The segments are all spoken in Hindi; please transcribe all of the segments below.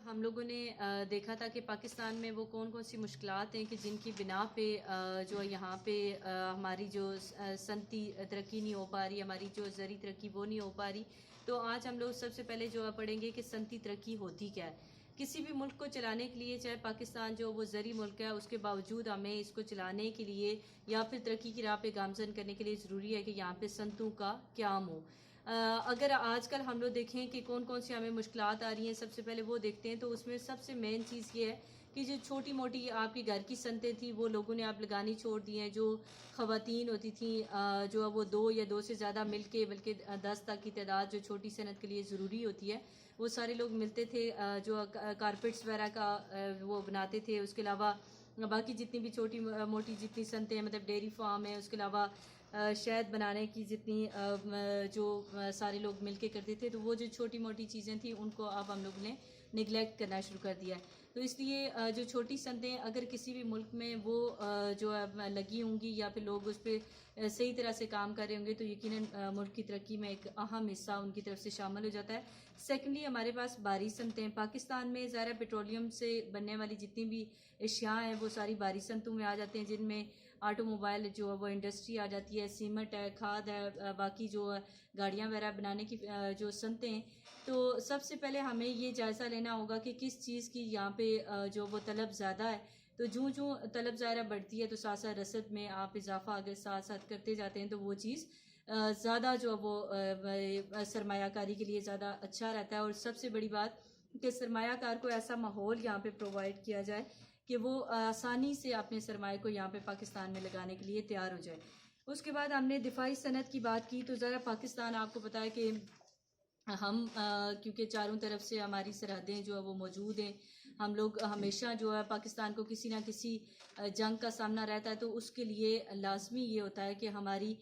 हम लोगों ने देखा था कि पाकिस्तान में वो कौन कौन सी मुश्किलात हैं कि जिनकी बिना पे जो यहाँ पे हमारी जो सनती तरक्की नहीं हो पा रही, हमारी जो ज़री तरक्की वो नहीं हो पा रही। तो आज हम लोग सबसे पहले जो पढ़ेंगे कि सनती तरक्की होती क्या है। किसी भी मुल्क को चलाने के लिए, चाहे पाकिस्तान जो वो ज़री मुल्क है, उसके बावजूद हमें इसको चलाने के लिए या फिर तरक्की की राह पे गामजन करने के लिए ज़रूरी है कि यहाँ पे सनतों का क़याम हो। अगर आजकल हम लोग देखें कि कौन कौन सी हमें मुश्किलात आ रही हैं, सबसे पहले वो देखते हैं। तो उसमें सबसे मेन चीज़ ये है कि जो छोटी मोटी आपकी घर की सनतें थी वो लोगों ने आप लगानी छोड़ दी हैं। जो ख़वातीन होती थी जो वो दो या दो से ज़्यादा मिल के, बल्कि 10 तक की तादाद जो छोटी सनत के लिए ज़रूरी होती है, वो सारे लोग मिलते थे। जो कारपेट्स वगैरह का वो बनाते थे। उसके अलावा बाकी जितनी भी छोटी मोटी जितनी सनतें, मतलब डेयरी फार्म है, उसके अलावा शहद बनाने की जितनी जो सारे लोग मिलके करते थे, तो वो जो छोटी मोटी चीज़ें थी उनको अब हम लोगों ने निगलेक्ट करना शुरू कर दिया है। तो इसलिए जो छोटी सनतें अगर किसी भी मुल्क में वो जो है लगी होंगी या फिर लोग उस पर सही तरह से काम कर रहे होंगे, तो यकीनन मुल्क की तरक्की में एक अहम हिस्सा उनकी तरफ से शामिल हो जाता है। सेकेंडली, हमारे पास बाहरी सनतें पाकिस्तान में ज़ाहिर पेट्रोलियम से बनने वाली जितनी भी अशिया हैं वो सारी बाहरी सनतों में आ जाते हैं, जिनमें ऑटोमोबाइल जो है वो इंडस्ट्री आ जाती है, सीमेंट है, खाद है, बाकी जो गाड़ियाँ वगैरह बनाने की जो सनतें हैं। तो सबसे पहले हमें ये जायज़ा लेना होगा कि किस चीज़ की यहाँ पे जो वो तलब ज़्यादा है। तो जो जो तलब ज़ाहिर बढ़ती है, तो साथ साथ रसद में आप इजाफा अगर साथ साथ करते जाते हैं, तो वो चीज़ ज़्यादा जो वो सरमायाकारी के लिए ज़्यादा अच्छा रहता है। और सबसे बड़ी बात कि सरमायाकार को ऐसा माहौल यहाँ पे प्रोवाइड किया जाए कि वो आसानी से अपने सरमाए को यहाँ पे पाकिस्तान में लगाने के लिए तैयार हो जाए। उसके बाद हमने दिफाई सनत की बात की। तो ज़रा पाकिस्तान आपको पता है कि हम क्योंकि चारों तरफ से हमारी सरहदें जो है वो मौजूद हैं, हम लोग हमेशा जो है पाकिस्तान को किसी ना किसी जंग का सामना रहता है। तो उसके लिए लाजमी ये होता है कि हमारी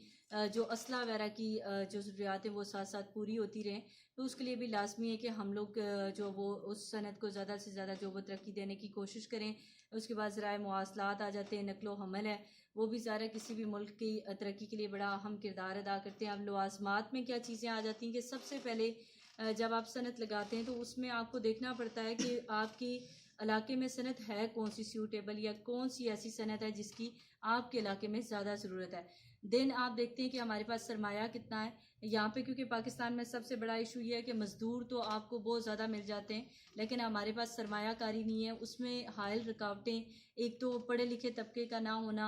जो असला वगैरह की जो ज़रूरियात हैं वो साथ साथ पूरी होती रहें। तो उसके लिए भी लाजमी है कि हम लोग जो वो उस सनत को ज़्यादा से ज़्यादा जो वो तरक्की देने की कोशिश करें। उसके बाद ज़राए मवासलात आ जाते हैं, नकलो हमल है, वो भी ज़रा किसी भी मुल्क की तरक्की के लिए बड़ा अहम किरदार अदा करते हैं। अब लवाज़मात में क्या चीज़ें आ जाती हैं कि सबसे पहले जब आप सनत लगाते हैं तो उसमें आपको देखना पड़ता है कि आपकी इलाके में सनत है कौन सी सूटेबल, या कौन सी ऐसी सनत है जिसकी आपके इलाके में ज़्यादा ज़रूरत है। देन आप देखते हैं कि हमारे पास सरमाया कितना है यहाँ पे, क्योंकि पाकिस्तान में सबसे बड़ा इशू ये है कि मज़दूर तो आपको बहुत ज़्यादा मिल जाते हैं, लेकिन हमारे पास सरमायाकारी नहीं है। उसमें हायल रुकावटें, एक तो पढ़े लिखे तबके का ना होना,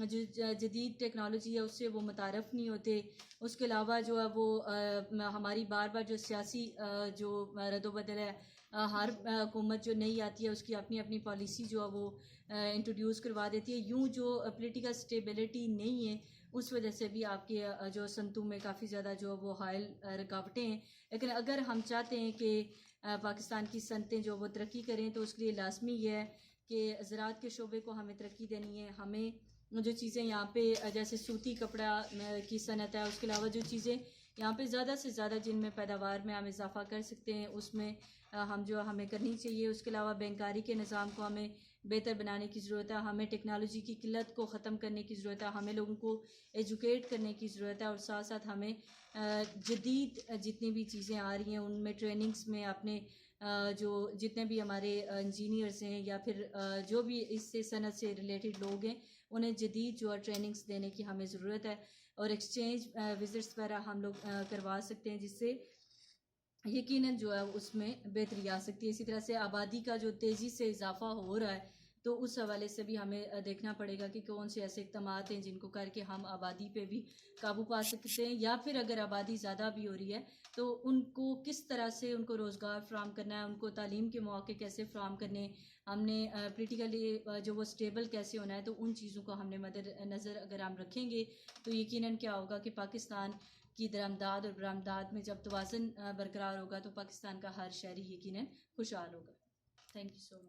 जो जदीद टेक्नोलॉजी है उससे वो मुतारफ़ नहीं होते। उसके अलावा जो है वो हमारी बार बार जो सियासी जो रद्दोबदल है, हर हुकूमत जो नई आती है उसकी अपनी अपनी पॉलिसी जो है वो इंट्रोड्यूस करवा देती है। यूँ जो पॉलिटिकल स्टेबिलिटी नहीं है, उस वजह से भी आपके जो सनतों में काफ़ी ज़्यादा जो वो हायल रुकावटें हैं। लेकिन अगर हम चाहते हैं कि पाकिस्तान की सनतें जो वो तरक्की करें, तो उसके लिए लाजमी ये है कि ज़राअत के शोबे को हमें तरक्की देनी है। हमें जो चीज़ें यहाँ पे जैसे सूती कपड़ा की सनत है, उसके अलावा जो चीज़ें यहाँ पे ज़्यादा से ज़्यादा जिनमें पैदावार में हम इजाफा कर सकते हैं उसमें हम जो हमें करनी चाहिए। उसके अलावा बैंकारी के निज़ाम को हमें बेहतर बनाने की ज़रूरत है। हमें टेक्नोलॉजी की किल्लत को ख़त्म करने की ज़रूरत है। हमें लोगों को एजुकेट करने की ज़रूरत है। और साथ साथ हमें जदीद जितनी भी चीज़ें आ रही हैं उनमें ट्रेनिंग्स में अपने जो जितने भी हमारे इंजीनियर्स हैं या फिर जो भी इससे सनत से रिलेटेड लोग हैं, उन्हें जदीद जो है ट्रेनिंग्स देने की हमें ज़रूरत है। और एक्सचेंज विजिट्स वगैरह हम लोग करवा सकते हैं, जिससे यकीनन जो है उसमें बेहतरी आ सकती है। इसी तरह से आबादी का जो तेज़ी से इजाफा हो रहा है, तो उस हवाले से भी हमें देखना पड़ेगा कि कौन से ऐसे इक़दामात हैं जिनको करके हम आबादी पे भी काबू पा सकते हैं। या फिर अगर आबादी ज़्यादा भी हो रही है तो उनको किस तरह से उनको रोज़गार फ़राहम करना है, उनको तालीम के मौके कैसे फ़राहम करने, हमने पोलिटिकली जो वो स्टेबल कैसे होना है। तो उन चीज़ों को हमने मद्देनज़र अगर हम रखेंगे, तो यकीनन क्या होगा कि पाकिस्तान की दरामदाद और बरामदाद में जब तवाज़ुन बरकरार होगा, तो पाकिस्तान का हर शहरी यकीनन खुशहाल होगा। Thank you so much.